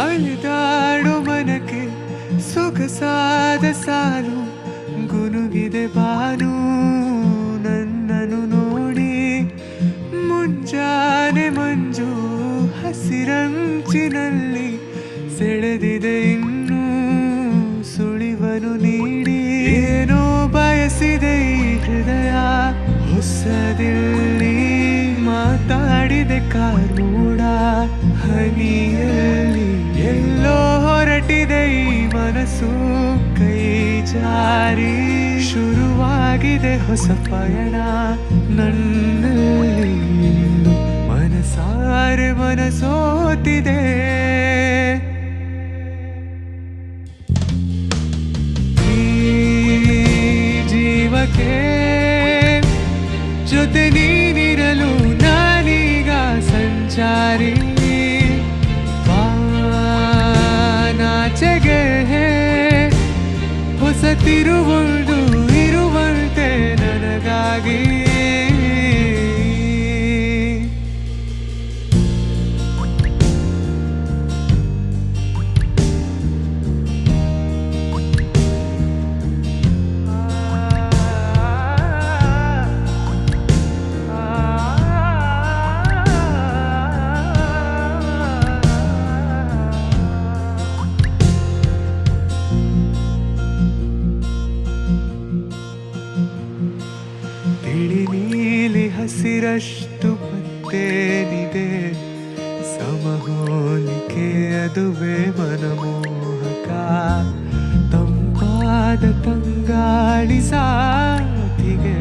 ಅಳಿದಾಡೋ ಮನಕ್ಕೆ ಸೊಗಸಾದ ಸಾಲು ಗುನುಗಿದೆ ಬಾನು ನನ್ನನ್ನು ನೋಡಿ ಮುಂಜಾನೆ ಮಂಜು ಹಸಿರಂಚಿನಲ್ಲಿ ಸೆಳೆದಿದೆ ಇನ್ನೂ ಸುಳಿವನು ನೀಡಿ ಏನೋ ಬಯಸಿದೆ ಈ ಹೃದಯ ಹೊಸದಿಲ್ಲಿ ಮಾತಾಡಿದೆ ಕಾರೂಡ ಹನಿಯಲ್ಲಿ ಎಲ್ಲೋ ಹೊರಟಿದೆ ಈ ಮನಸ್ಸು ಕೈ ಜಾರಿ ಶುರುವಾಗಿದೆ ಹೊಸ ಪಯಣ ನನ್ನಲ್ಲಿ ಮನಸಾರೆ ಮನಸೋತಿದೆ ಜೀವಕ್ಕೆ ಜೊತೆ ನೀನಿರಲು ನಾನೀಗ ಸಂಚಾರಿ ಬಾನಾಚೆಗೆ ಹೊಸ ತಿರುವೊಂದು ಇರುವಂತೆ ನನಗಾಗಿ ತಿಳಿ ನೀಲಿ ಹಸಿರಷ್ಟು ಮತ್ತೇನಿದೆ ಸಮಹೋಲಿಕೆ ಅದುವೇ ಮನಮೋಹಕ ತಂಪಾದ ತಂಗಾಳಿ ಸಾತಿಗೆ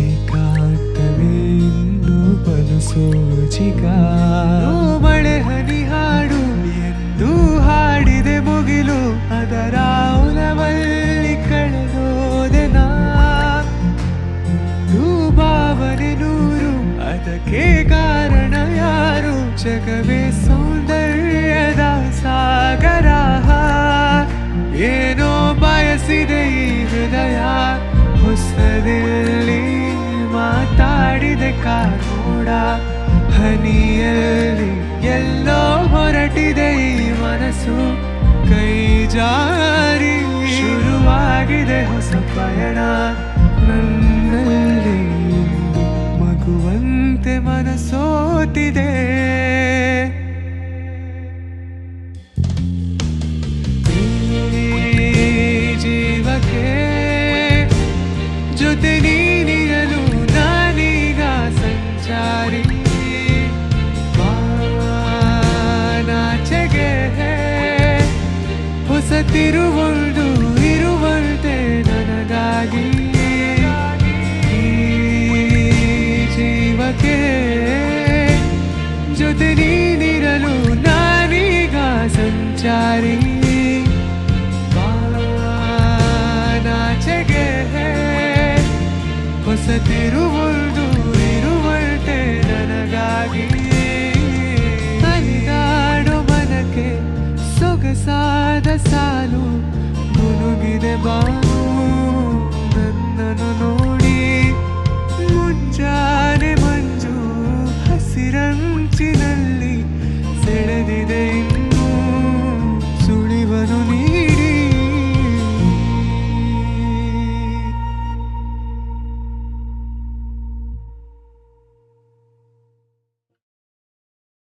ಏಕಾಂತವೇ ಇನ್ನು ಬಲು ಸೋಜಿಗ ಮಳೆ ಹನಿ ಹಾಡು ಎಂದು ಹಾಡಿದೆ ಮುಗಿಲು ಅದರ ಉಲವಲ್ಲಿ ಕಳೆದೋದೆ ನಾ ಭಾವನೆ ನೂರು ಅದಕ್ಕೆ ಕಾರಣ ಯಾರು ಜಗವೇ ಸೌಂದರ್ಯದ ಸಾಗರ ಏನೋ ಬಯಸಿದೆ ಈ ಹೃದಯ ಹೊಸದಿಲ್ಲಿ ಮಾತಾಡಿದೆ ಕಾರೂಡ ಹನಿಯಲ್ಲಿ ಎಲ್ಲೋ ಹೊರಟಿದೆ ಈ ಮನಸ್ಸು ಕೈ ಜಾರಿ ಶುರುವಾಗಿದೆ ಹೊಸ ಪಯಣ ನನ್ನಲ್ಲಿ ಮಗುವಂತೆ ಮನಸೋತಿದೆ ಜೀವಕ್ಕೆ ಜೊತೆ ನೀನಿರಲು ನಾನೀಗ ಸಂಚಾರಿ ಬಾನಾಚೆಗೆ ಹೊಸ ತಿರುವೊಂದು ಇರುವಂತೆ ನನಗಾಗಿ ಜೀವಕ್ಕೆ ಜೊತೆ ನೀನಿರಲು ನಾನೀಗ ಸಂಚಾರಿ ಬಾನಾಚೆಗೆ ಹೊಸ ತಿರುವೊಂದು ಇರುವಂತೆ ನನಗಾಗಿ ಅಲಿದಾಡೋ ಮನಕ್ಕೆ ಸೊಗಸಾದ ಸಾಲು ಮುನುಗಿದೆ ಬಾ